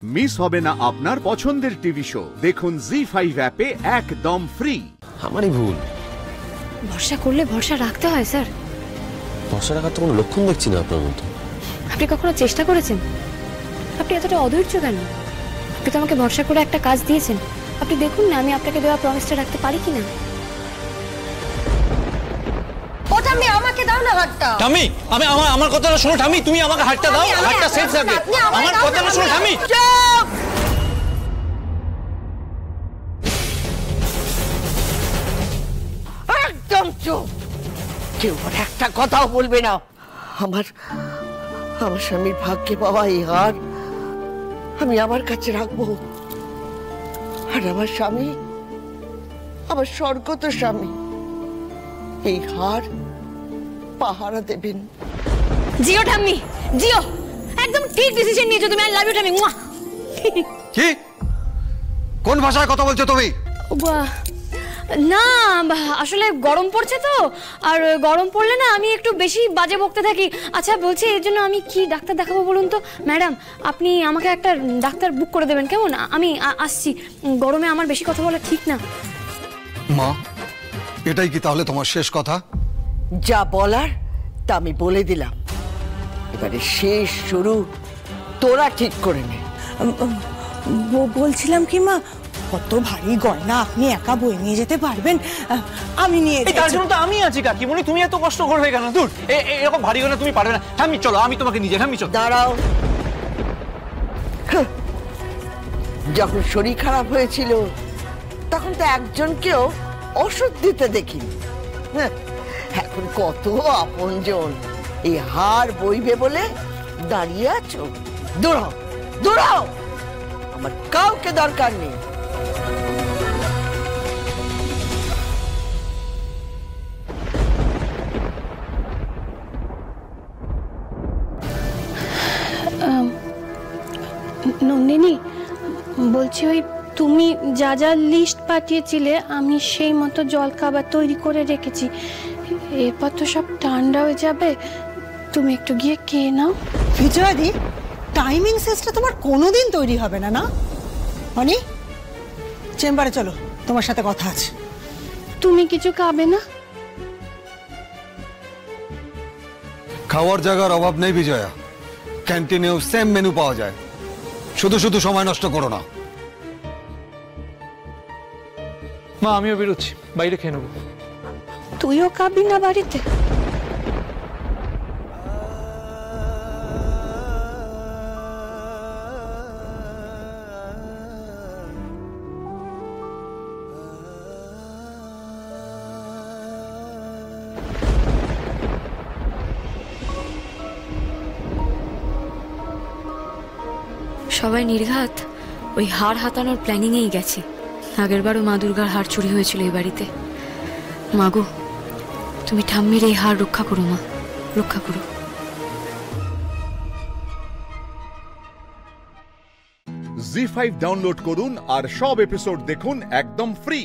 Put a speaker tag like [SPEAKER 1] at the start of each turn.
[SPEAKER 1] Miss হবে না আপনার পছন্দের টিভি শো। দেখুন জি5 অ্যাপে একদম ফ্রি।
[SPEAKER 2] আমারই ভুল।
[SPEAKER 3] ভরসা করলে ভরসা রাখতে হয় স্যার।
[SPEAKER 2] ভরসা রাখার তো কোনো লক্ষণ দেখছি না আপনার মতো।
[SPEAKER 3] আপনি কখনো চেষ্টা করেছেন? আপনি এতটা অধৈর্য কেন? আপনি তো আমাকে ভরসা করে একটা কাজ দিয়েছেন। আপনি দেখুন না আমি আপনাকে দেওয়া প্রমিসটা রাখতে পারি কিনা।
[SPEAKER 4] ওটা আমি আমাকে দাও না হাতটা।
[SPEAKER 5] টামি, আমার কথাটা শোনো টামি, তুমি আমাকে হাতটা দাও, হাতটা সেফ থাকবে। আমার কথাটা শোনো টামি।
[SPEAKER 4] চুপ! একদম চুপ। কেউ আর একটা কথাও বলবে না। আমার স্বামীর ভাগ্যে পাওয়া এই হার আমি আমার কাছে রাখবো। আর আমার স্বামী, আমার স্বর্গত স্বামী, এই হার পাহারা দেবেন।
[SPEAKER 3] জিও ঠাম্মি, জিও, একদম ঠিক ডিসিশন নিয়েছো তুমি। আই লাভ ইউ ঠাম্মি।
[SPEAKER 6] কি কোন ভাষায় কথা বলছো তুমি?
[SPEAKER 3] না আসলে গরম পড়ছে তো, আর গরম পড়লে না আমি একটু বেশি বাজে বকতে থাকি। আচ্ছা বলছি, এর জন্য আমি কি ডাক্তার দেখাবো বলুন তো? ম্যাডাম, আপনি আমাকে একটা ডাক্তার বুক করে দেবেন কেমন? আমি আসছি। গরমে আমার বেশি কথা বলা ঠিক না।
[SPEAKER 6] মা, এটাই কি তাহলে তোমার শেষ কথা?
[SPEAKER 4] যা বলার তা আমি বলে দিলাম। এবারে শেষ শুরু তোরা ঠিক করে নে।
[SPEAKER 7] বলছিলাম কি মা, কত ভারী গয়না আপনি একা বয়ে নিয়ে যেতে পারবেন? আমি নিয়ে যাচ্ছি।
[SPEAKER 5] তার জন্য তো আমি আছি কাকিমণি, তুমি এত কষ্ট করবে কেন? দূর, এরকম ভারী গয়না তুমি পারবে না। টামি চলো, আমি তোমাকে নিয়ে যাই। টামি চলো।
[SPEAKER 4] দাঁড়াও। যখন শরীর খারাপ হয়েছিল তখন তো একজনকেও ওষুধ দিতে দেখিনি। এখন কত আপনজন এই হার বইবে বলে দাঁড়িয়ে আছো। দূর হও, দূর হও, আমার কাউকে দরকার নেই।
[SPEAKER 3] নন্দিনী বলছি, ওই তুমি যা যা লিস্ট পাঠিয়েছিলে আমি সেই মতো জলখাবার তৈরি করে রেখেছি। এরপর তো সব ঠান্ডা হয়ে যাবে, তুমি একটু গিয়ে খেয়ে নাও।
[SPEAKER 7] বিজয়াদি, টাইমিং সেন্সটা তোমার কোনোদিন তৈরি হবে না। না অনি, চেম্বারে চলো, তোমার সাথে কথা আছে।
[SPEAKER 3] তুমি কিছু খাবে না?
[SPEAKER 6] খাওয়ার জায়গার অভাব নেই বিজয়া, ক্যান্টিনেও সেম মেনু পাওয়া যায়। শুধু শুধু সময় নষ্ট করো না।
[SPEAKER 5] মা, আমিও বেরোচ্ছি, বাইরে খেয়ে নেবো।
[SPEAKER 3] তুইও খাবি না বাড়িতে? সবাই নির্ঘাত ওই হার হাতানোর প্ল্যানিংয়েই গেছে। আগেরবারও মা দুর্গার হার চুরি হয়েছিল এই বাড়িতে। মাগো, তুমি ঠাম্মির এই হার রক্ষা করো মা, রক্ষা করো।
[SPEAKER 1] জি5 ডাউনলোড করুন আর সব এপিসোড দেখুন একদম ফ্রি।